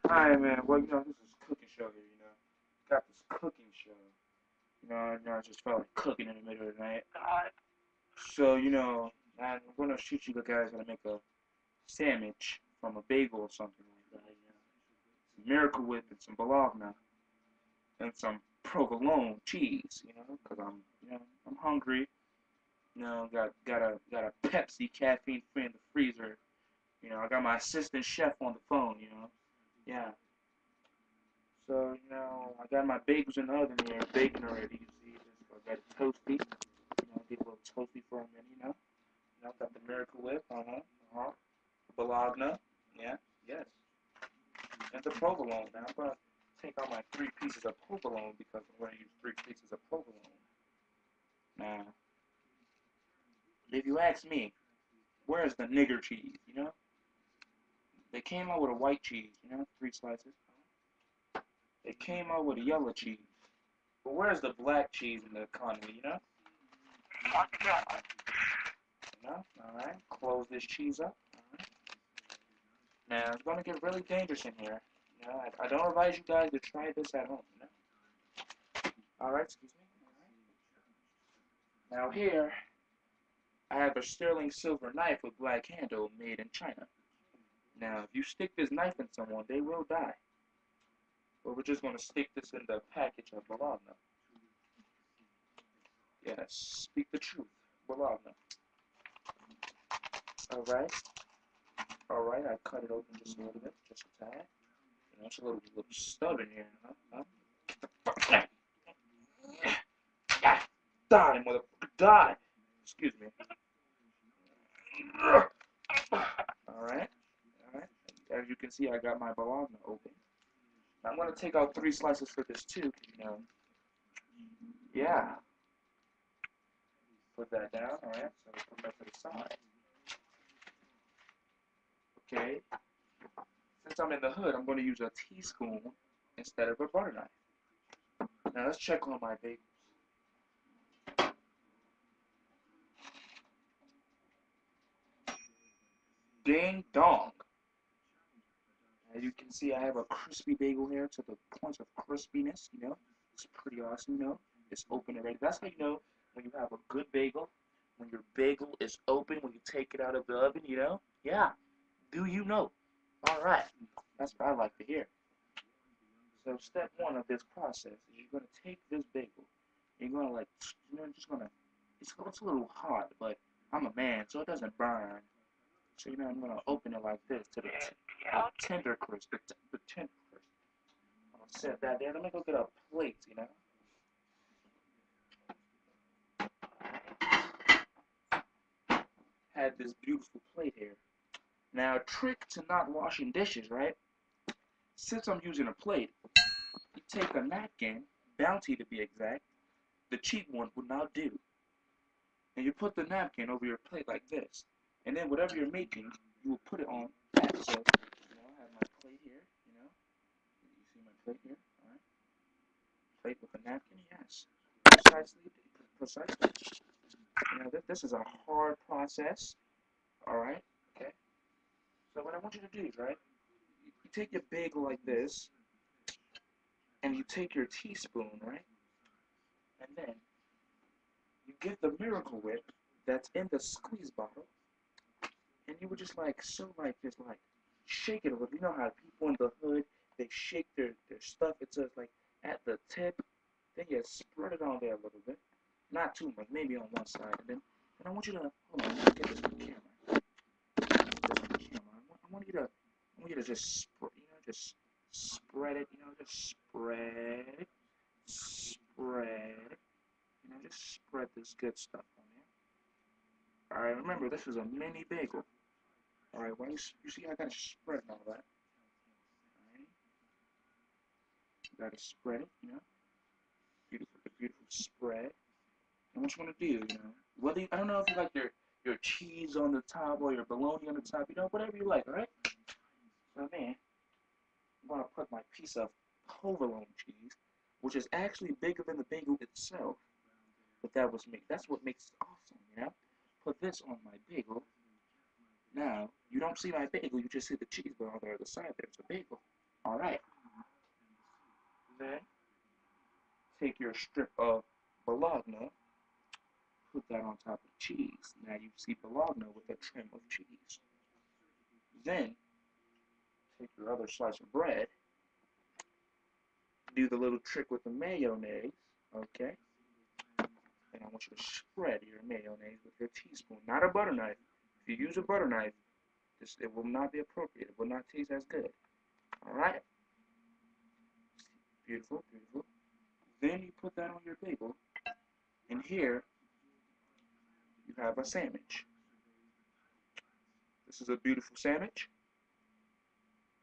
Hi, man. Well, this is cooking show here. Got this cooking show. I just felt like cooking in the middle of the night. So, I'm gonna shoot you the guys how to make a sandwich from a bagel or something like that. Some Miracle Whip and some bologna and some provolone cheese. Cause I'm hungry. Got a Pepsi caffeine free in the freezer. I got my assistant chef on the phone. Yeah. So, I got my bagels in the oven here, baking already. You see, I got it toasty. Get a little toasty for a minute, got the Miracle Whip, Bologna, yeah, yes. And the provolone. Now, I'm going to take out my 3 pieces of provolone because I'm going to use 3 pieces of provolone. Now, if you ask me, where's the nigger cheese, They came out with a white cheese, 3 slices. They came out with a yellow cheese. But where's the black cheese in the economy? Alright, close this cheese up. Alright. Now, it's going to get really dangerous in here. I don't advise you guys to try this at home. Alright, excuse me. Alright. Now here, I have a sterling silver knife with black handle made in China. Now, if you stick this knife in someone, they will die. But we're just going to stick this in the package of bologna. Yes, speak the truth. Bologna. Alright. Alright, I cut it open just a little bit, just a tad. It's a little stubborn here, huh? Die, motherfucker, die! Excuse me. Alright, alright. As you can see, I got my bologna open. Now, I'm going to take out 3 slices for this too, yeah. Put that down, alright, so put that to the side. Okay. Since I'm in the hood, I'm going to use a teaspoon instead of a butter knife. Now, let's check on my bagels. Ding dong. As you can see, I have a crispy bagel here to the point of crispiness, It's pretty awesome, It's open already. That's how you know when you have a good bagel. When your bagel is open, when you take it out of the oven, Yeah. Do you know? Alright. That's what I like to hear. So step one of this process is you're going to take this bagel. You're going to just going to, it's a little hot, but I'm a man, so it doesn't burn. So, I'm going to open it like this to the tender crisp, the tender crisp. I'm going to set that there. Let me go get a plate, Had this beautiful plate here. Now, a trick to not washing dishes, right? Since I'm using a plate, you take a napkin, Bounty to be exact, the cheap one would not do. And you put the napkin over your plate like this. And then whatever you're making, you will put it on that. So, I have my plate here, You see my plate here? Alright. Plate with a napkin, yes. Precisely. This is a hard process. Alright? Okay? So what I want you to do is, right? You take your bagel like this, and you take your teaspoon, right? And then you get the Miracle Whip that's in the squeeze bottle, and you would just just shake it a little. You know how people in the hood, they shake their stuff. It's just like at the tip. Then you spread it on there a little bit. Not too much, maybe on one side. And I want you to, hold on, let me get this on camera. I want you to just, just spread it, just spread it, just spread this good stuff on there. Alright, remember, this is a mini bagel. Alright, well, you see, I gotta spread all that. Alright, you gotta spread it, beautiful spread. And what you want to do, whether I don't know if you like your cheese on the top or your bologna on the top, whatever you like, alright? So then, I'm gonna put my piece of provolone cheese, which is actually bigger than the bagel itself. But that's what makes it awesome, Put this on my bagel. Now, you don't see my bagel, you just see the cheese, but on the other side there's a bagel. Alright. Then take your strip of bologna, put that on top of cheese. Now you see bologna with a trim of cheese. Then take your other slice of bread, do the little trick with the mayonnaise, okay? And I want you to spread your mayonnaise with your teaspoon, not a butter knife. If you use a butter knife, it will not be appropriate. It will not taste as good. Alright? Beautiful, beautiful. Then you put that on your bagel, and here you have a sandwich. This is a beautiful sandwich.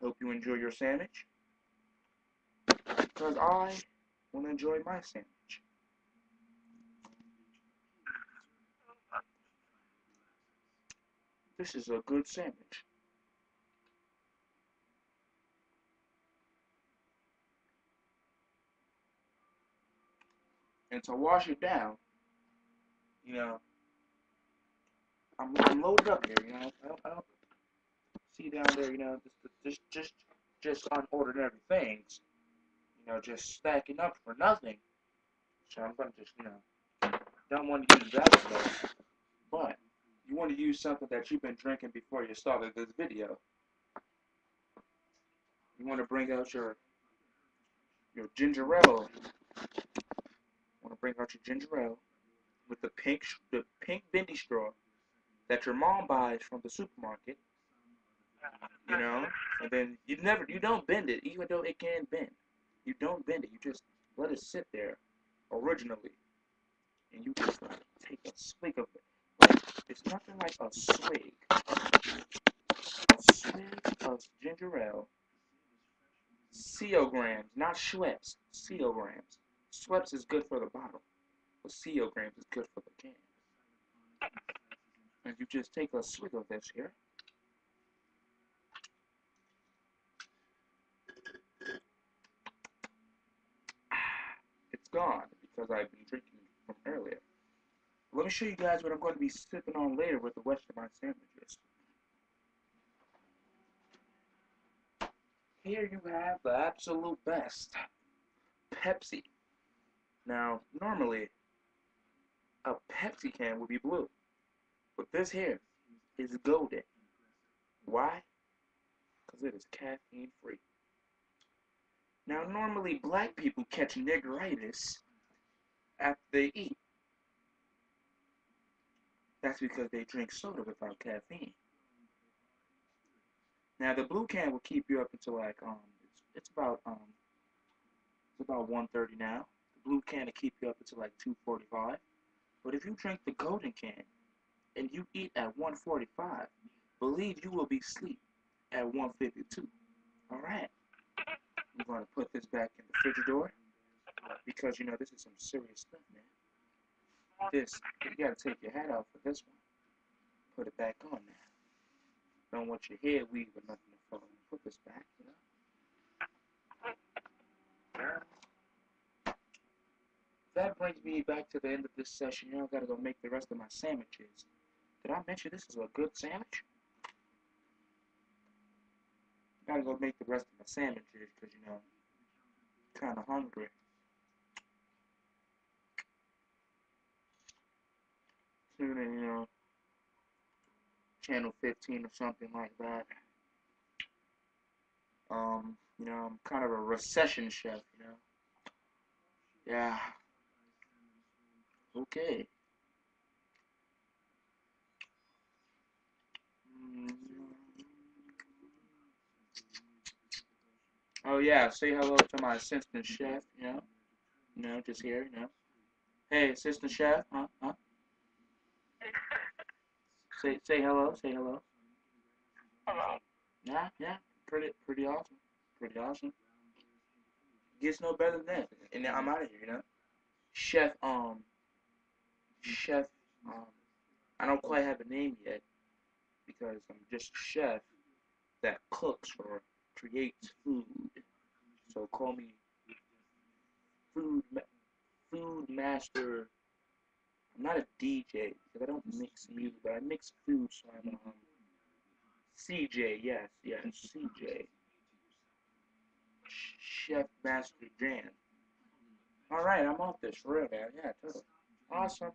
Hope you enjoy your sandwich, because I want to enjoy my sandwich. This is a good sandwich. And to wash it down, you know, I'm loaded up here. You know, I don't see down there. You know, just unordinary things. You know, just stacking up for nothing. So I'm gonna just, you know, don't want to use that stuff. But you want to use something that you've been drinking before you started this video. You want to bring out your ginger ale. Want to bring out your ginger ale with the pink bendy straw that your mom buys from the supermarket. You know, and then you don't bend it, even though it can bend. You don't bend it. You just let it sit there originally, and you just like take a swig of it. Like, it's nothing like a swig. A swig of ginger ale. Cograms, not Schweppes. Cograms. Schweppes is good for the bottle, but Cograms is good for the can. And you just take a swig of this here. It's gone because I've been drinking from earlier. Let me show you guys what I'm going to be sipping on later with the rest of my sandwiches. Here you have the absolute best, Pepsi. Now, normally, a Pepsi can would be blue, but this here is golden. Why? Because it is caffeine free. Now, normally black people catch niggeritis after they eat. That's because they drink soda without caffeine. Now, the blue can will keep you up until like it's about 1:30 now. The blue can will keep you up until like 2:45. But if you drink the golden can and you eat at 1:45, believe you will be asleep at 1:52. All right. I'm going to put this back in the refrigerator because you know this is some serious stuff, man. This you got to take your hat off for this one. Put it back on there. Don't want your hair weave or nothing to fall. Put this back, you know. That brings me back to the end of this session. You know, I gotta go make the rest of my sandwiches. Did I mention this is a good sandwich? Gotta go make the rest of my sandwiches because, you know, I'm kind of hungry. Tune in, you know, channel 15 or something like that. You know, I'm kind of a recession chef, you know. Yeah. Okay. Oh yeah, say hello to my assistant chef, you know, just here, you know. Hey, assistant chef, huh? Say hello, say hello. Hello. Yeah, pretty awesome, pretty awesome. Gets no better than that, and then I'm out of here, you know. Chef, chef, um, I don't quite have a name yet because I'm just a chef that cooks or creates food. So call me food food master. I'm not a DJ because I don't mix music, but I mix food. So I'm CJ. Yes, CJ. Chef Master Jan. Alright, I'm off this for real, man. Yeah, totally. Awesome.